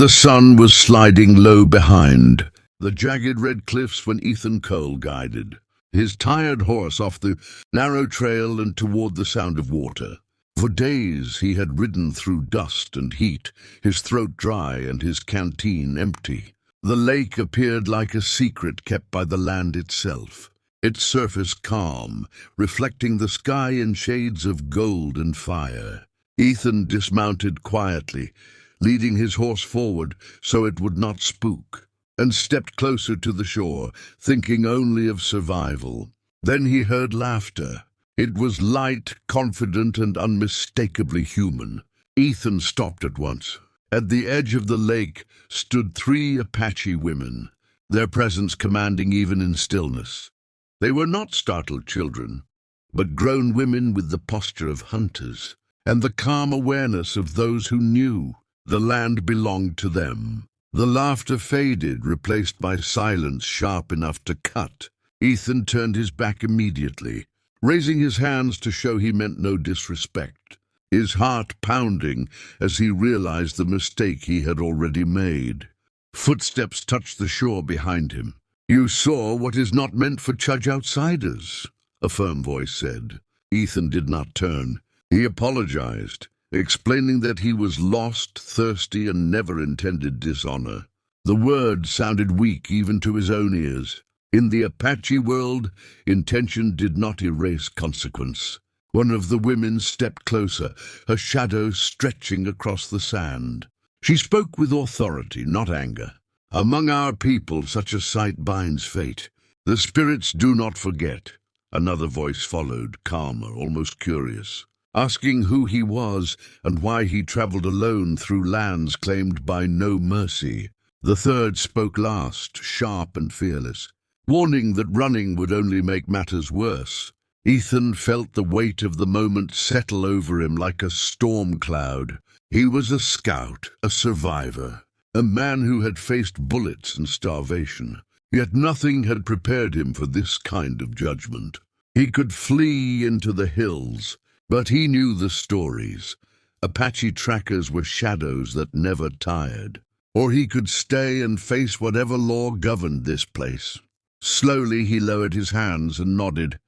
The sun was sliding low behind the jagged red cliffs when Ethan Cole guided his tired horse off the narrow trail and toward the sound of water. For days he had ridden through dust and heat, his throat dry and his canteen empty. The lake appeared like a secret kept by the land itself, its surface calm, reflecting the sky in shades of gold and fire. Ethan dismounted quietly, leading his horse forward so it would not spook, and stepped closer to the shore, thinking only of survival. Then he heard laughter. It was light, confident, and unmistakably human. Ethan stopped at once. At the edge of the lake stood 3 Apache women, their presence commanding even in stillness. They were not startled children, but grown women with the posture of hunters, and the calm awareness of those who knew the land belonged to them. The laughter faded, replaced by silence sharp enough to cut. Ethan turned his back immediately, raising his hands to show he meant no disrespect, his heart pounding as he realized the mistake he had already made. Footsteps touched the shore behind him. "You saw what is not meant for Chudge outsiders," a firm voice said. Ethan did not turn. He apologized, explaining that he was lost, thirsty, and never intended dishonor. The words sounded weak even to his own ears. In the Apache world, intention did not erase consequence. One of the women stepped closer, her shadow stretching across the sand. She spoke with authority, not anger. "Among our people, such a sight binds fate. The spirits do not forget." Another voice followed, calmer, almost curious, asking who he was and why he traveled alone through lands claimed by no mercy. The third spoke last, sharp and fearless, warning that running would only make matters worse. Ethan felt the weight of the moment settle over him like a storm cloud. He was a scout, a survivor, a man who had faced bullets and starvation. Yet nothing had prepared him for this kind of judgment. He could flee into the hills, but he knew the stories. Apache trackers were shadows that never tired. Or he could stay and face whatever law governed this place. Slowly he lowered his hands and nodded,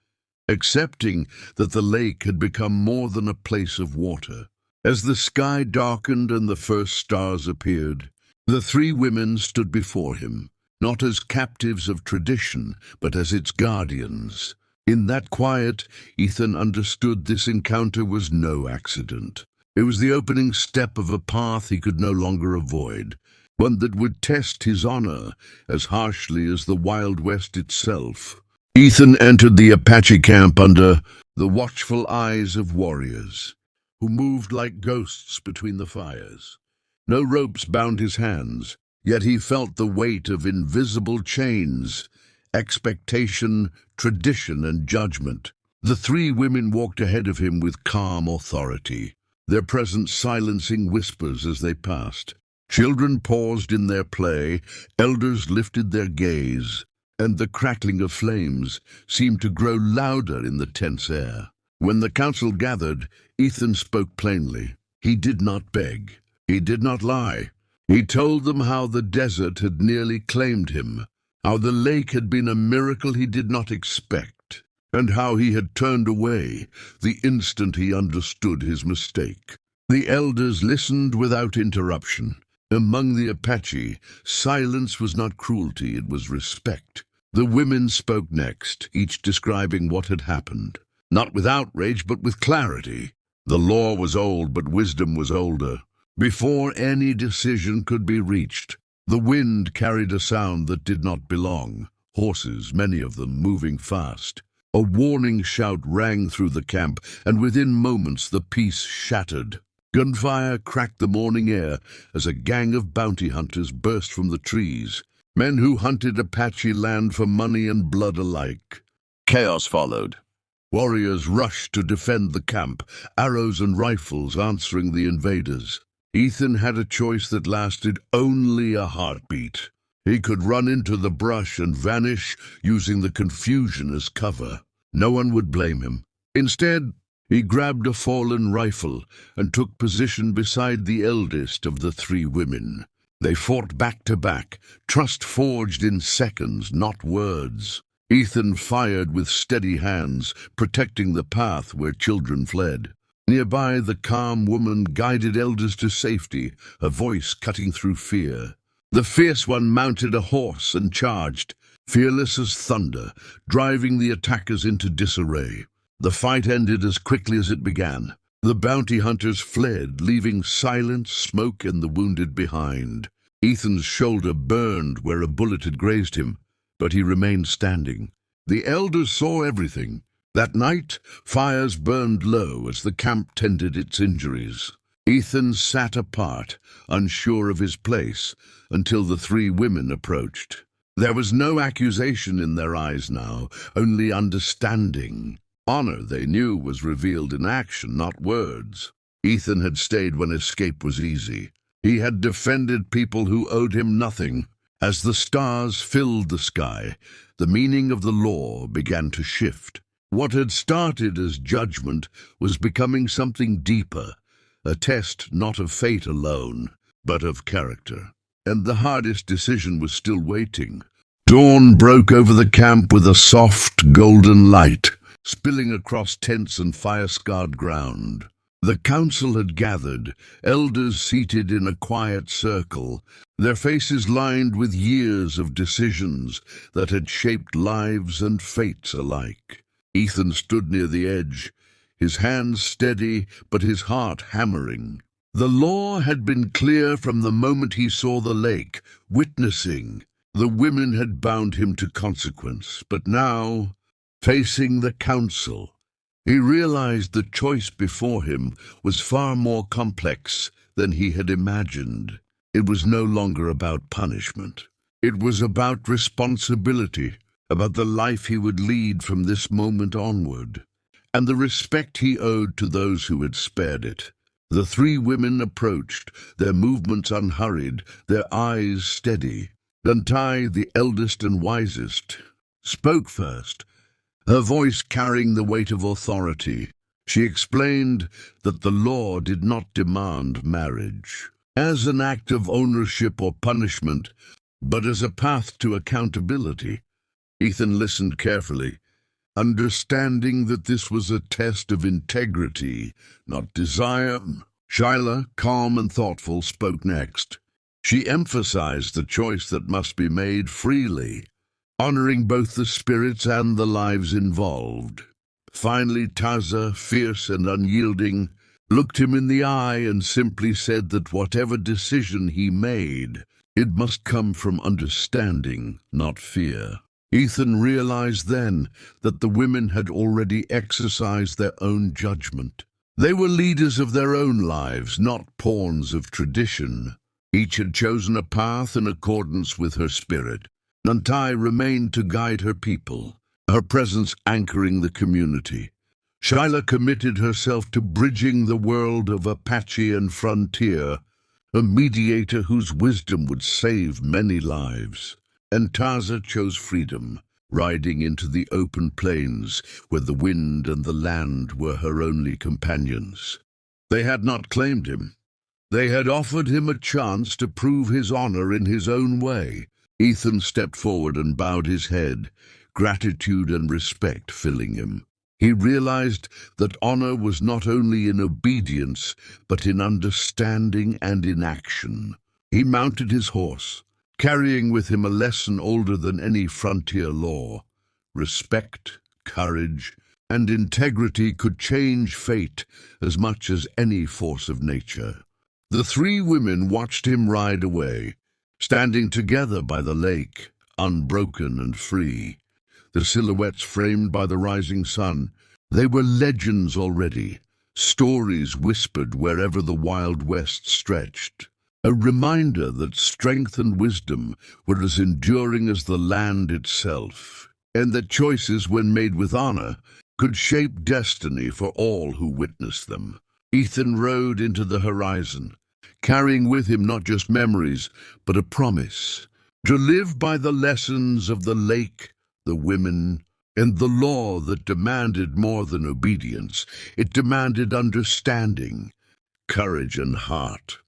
accepting that the lake had become more than a place of water. As the sky darkened and the first stars appeared, the 3 women stood before him, not as captives of tradition, but as its guardians. In that quiet, Ethan understood this encounter was no accident. It was the opening step of a path he could no longer avoid, one that would test his honor as harshly as the Wild West itself. Ethan entered the Apache camp under the watchful eyes of warriors, who moved like ghosts between the fires. No ropes bound his hands, yet he felt the weight of invisible chains, expectation, tradition, and judgment. The 3 women walked ahead of him with calm authority, their presence silencing whispers as they passed. Children paused in their play, elders lifted their gaze, and the crackling of flames seemed to grow louder in the tense air. When the council gathered, Ethan spoke plainly. He did not beg. He did not lie. He told them how the desert had nearly claimed him, how the lake had been a miracle he did not expect, and how he had turned away the instant he understood his mistake. The elders listened without interruption. Among the Apache, silence was not cruelty, it was respect. The women spoke next, each describing what had happened, not with outrage but with clarity. The law was old, but wisdom was older. Before any decision could be reached, the wind carried a sound that did not belong. Horses, many of them, moving fast. A warning shout rang through the camp, and within moments the peace shattered. Gunfire cracked the morning air as a gang of bounty hunters burst from the trees, men who hunted Apache land for money and blood alike. Chaos followed. Warriors rushed to defend the camp, arrows and rifles answering the invaders. Ethan had a choice that lasted only a heartbeat. He could run into the brush and vanish, using the confusion as cover. No one would blame him. Instead, he grabbed a fallen rifle and took position beside the eldest of the 3 women. They fought back to back, trust forged in seconds, not words. Ethan fired with steady hands, protecting the path where children fled. Nearby, the calm woman guided elders to safety, her voice cutting through fear. The fierce one mounted a horse and charged, fearless as thunder, driving the attackers into disarray. The fight ended as quickly as it began. The bounty hunters fled, leaving silence, smoke, and the wounded behind. Ethan's shoulder burned where a bullet had grazed him, but he remained standing. The elders saw everything. That night, fires burned low as the camp tended its injuries. Ethan sat apart, unsure of his place, until the three women approached. There was no accusation in their eyes now, only understanding. Honor, they knew, was revealed in action, not words. Ethan had stayed when escape was easy. He had defended people who owed him nothing. As the stars filled the sky, the meaning of the law began to shift. What had started as judgment was becoming something deeper, a test not of fate alone, but of character. And the hardest decision was still waiting. Dawn broke over the camp with a soft, golden light, spilling across tents and fire-scarred ground. The council had gathered, elders seated in a quiet circle, their faces lined with years of decisions that had shaped lives and fates alike. Ethan stood near the edge, his hands steady but his heart hammering. The law had been clear from the moment he saw the lake, witnessing. The women had bound him to consequence, but now, facing the council, he realized the choice before him was far more complex than he had imagined. It was no longer about punishment. It was about responsibility, about the life he would lead from this moment onward, and the respect he owed to those who had spared it. The three women approached, their movements unhurried, their eyes steady. Untai, the eldest and wisest, spoke first, her voice carrying the weight of authority. She explained that the law did not demand marriage as an act of ownership or punishment, but as a path to accountability. Ethan listened carefully, understanding that this was a test of integrity, not desire. Shyla, calm and thoughtful, spoke next. She emphasized the choice that must be made freely, honoring both the spirits and the lives involved. Finally, Taza, fierce and unyielding, looked him in the eye and simply said that whatever decision he made, it must come from understanding, not fear. Ethan realized then that the women had already exercised their own judgment. They were leaders of their own lives, not pawns of tradition. Each had chosen a path in accordance with her spirit. Nantai remained to guide her people, her presence anchoring the community. Shyla committed herself to bridging the world of Apache and frontier, a mediator whose wisdom would save many lives. And Taza chose freedom, riding into the open plains where the wind and the land were her only companions. They had not claimed him. They had offered him a chance to prove his honor in his own way. Ethan stepped forward and bowed his head, gratitude and respect filling him. He realized that honor was not only in obedience, but in understanding and in action. He mounted his horse, carrying with him a lesson older than any frontier law. Respect, courage, and integrity could change fate as much as any force of nature. The three women watched him ride away, standing together by the lake, unbroken and free, the silhouettes framed by the rising sun. They were legends already, stories whispered wherever the Wild West stretched. A reminder that strength and wisdom were as enduring as the land itself, and that choices, when made with honor, could shape destiny for all who witnessed them. Ethan rode into the horizon, carrying with him not just memories, but a promise to live by the lessons of the lake, the women, and the law that demanded more than obedience. It demanded understanding, courage, and heart.